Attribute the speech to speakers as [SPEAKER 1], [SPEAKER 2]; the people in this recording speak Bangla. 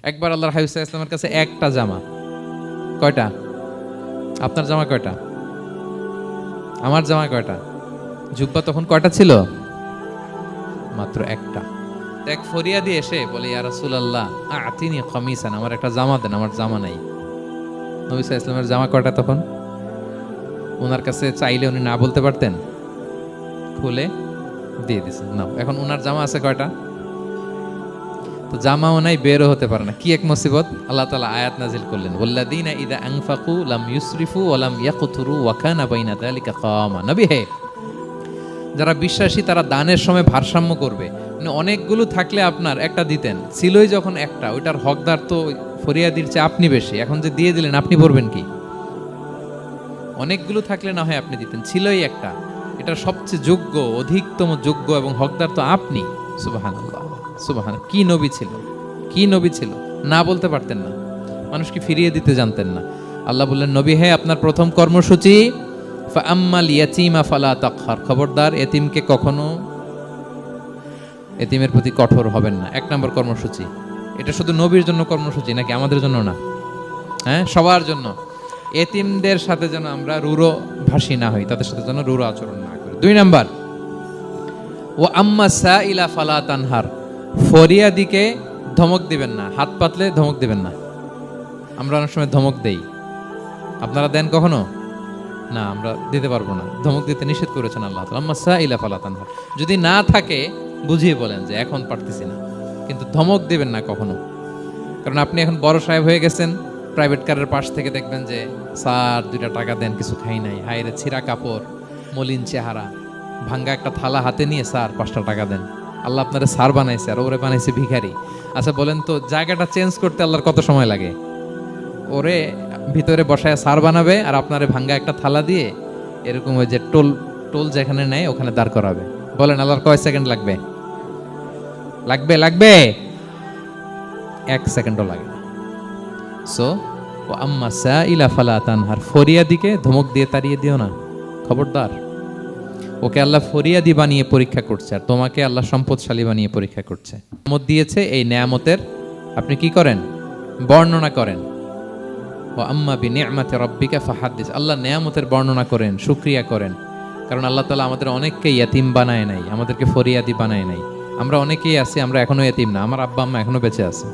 [SPEAKER 1] একবার আল্লাহর হাবিব সাল্লাল্লাহু আলাইহি ওয়াসাল্লামের কাছে একটা জামা। কয়টা? আপনার জামা কয়টা? আমার জামা কয়টা? জুব্বা তখন কয়টা ছিল? মাত্র একটা। এক ফরিয়াদি এসে বলে, ইয়া রাসূলুল্লাহ আতিনি কামিসান, আমার একটা জামা দেন, আমার জামা নাই। নবী সাল্লাল্লাহু আলাইহি ওয়াসাল্লামের জামা কয়টা তখন? ওনার কাছে চাইলে উনি না বলতে পারতেন, খুলে দিয়ে দিয়েছেন। নাও, এখন ওনার জামা আছে কয়টা? তো জামাও নাই, বেরও হতে পারে না। কি এক মুসিবত! আল্লাহ তাআলা আয়াত নাজিল করলেন, ওয়াল্লাযীনা ইযা আনফাকু লাম ইউসরিফু ওয়া লাম ইয়াকতুরু ওয়া কানা বাইনা যালিকা কাওয়ামা। নবী হে, যারা বিশ্বাসী তারা দানের সময় ভারসাম্য করবে। মানে অনেকগুলো থাকলে আপনার একটা দিতেন, ছিলই যখন একটা, ওইটার হকদার তো ফরিয়াদির চেয়ে আপনি বেশি। এখন যে দিয়ে দিলেন, আপনি পড়বেন কি? অনেকগুলো থাকলে না হয় আপনি দিতেন, ছিলই একটা, এটার সবচেয়ে যোগ্য, অধিকতম যোগ্য এবং হকদার তো আপনি। সুবহানাল্লাহ, সুবহান। কি নবী ছিল, কি নবী ছিল! না বলতে পারতেন না, মানুষকে ফিরিয়ে দিতে জানতেন না। আল্লাহ বললেন, নবী হে, আপনার প্রথম কর্মসূচি ফাআম্মাল ইয়াতীমা ফালা তাকহার, খবরদার এতিমকে কখনো, এতিমের প্রতি কঠোর হবেন না। এক নম্বর কর্মসূচি। এটা শুধু নবীর জন্য কর্মসূচি নাকি আমাদের জন্য না? হ্যাঁ, সবার জন্য। এতিমদের সাথে যেন আমরা রূঢ় ভাষী না হই, তাদের সাথে যেন রূঢ় আচরণ না করি। দুই নাম্বার, ও আম্মা সাইলা ফালা তানহার, ফরিয়াদিকে ধমক দিবেন না, হাত পাতলে ধমক দিবেন না। আমরা অনেক সময় ধমক দেই, আপনারা দেন কখনো? না, আমরা দিতে পারবো না, ধমক দিতে নিষেধ করেছেন আল্লাহ তাআলা। আম্মা সাইলা ফালা তানহার, যদি না থাকে বুঝিয়ে বলেন যে এখন পারতেছি না, কিন্তু ধমক দিবেন না কখনো। কারণ আপনি এখন বড় সাহেব হয়ে গেছেন, প্রাইভেট কারের পাশ থেকে দেখবেন যে স্যার 2টা টাকা দেন, কিছু খাই নাই, হায়রে ছিঁড়া কাপড়, মলিন চেহারা, ভাঙ্গা একটা থালা হাতে নিয়ে, স্যার 5টা টাকা দেন। আল্লাহ আপনারে স্যার বানাইছে আর ওরে বানাইছে ভিখারি। আচ্ছা বলেন তো, জায়গাটা চেঞ্জ করতে আল্লাহর কত সময় লাগে? ওরে ভিতরে বসায় স্যার বানাবে আর আপনারে ভাঙ্গা একটা থালা দিয়ে এরকম ওই যে টোল টোল যেখানে নেয় ওখানে দাঁড় করাবে। বলেন আল্লাহর কয় সেকেন্ড লাগবে? লাগবে? লাগবে 1 সেকেন্ডও লাগে না। সো ও আম্মা সাইলা ফালা তানহার, ফরিয়াদিকে ধমক দিয়ে তাড়িয়ে দিও না, খবরদার। ওকে আল্লাহ ফরিয়াদি বানিয়ে পরীক্ষা করছে, আর তোমাকে আল্লাহ সম্পদশালী বানিয়ে পরীক্ষা করছে। নিয়ামত দিয়েছে, এই নিয়ামতের আপনি কি করেন? বর্ণনা করেন। ও আম্মা বিনিআমাতি রাব্বিকা ফাহাদ্দিস, আল্লাহ নিয়ামতের বর্ণনা করেন, শুকরিয়া করেন। কারণ আল্লাহ তাআলা আমাদের অনেককে ইয়াতিম বানায় নাই, আমাদেরকে ফরিয়াদি বানায় নাই। আমরা অনেকেই আছি, আমরা এখনো ইয়াতিম না, আমার আব্বা আম্মা এখনো বেঁচে আছে।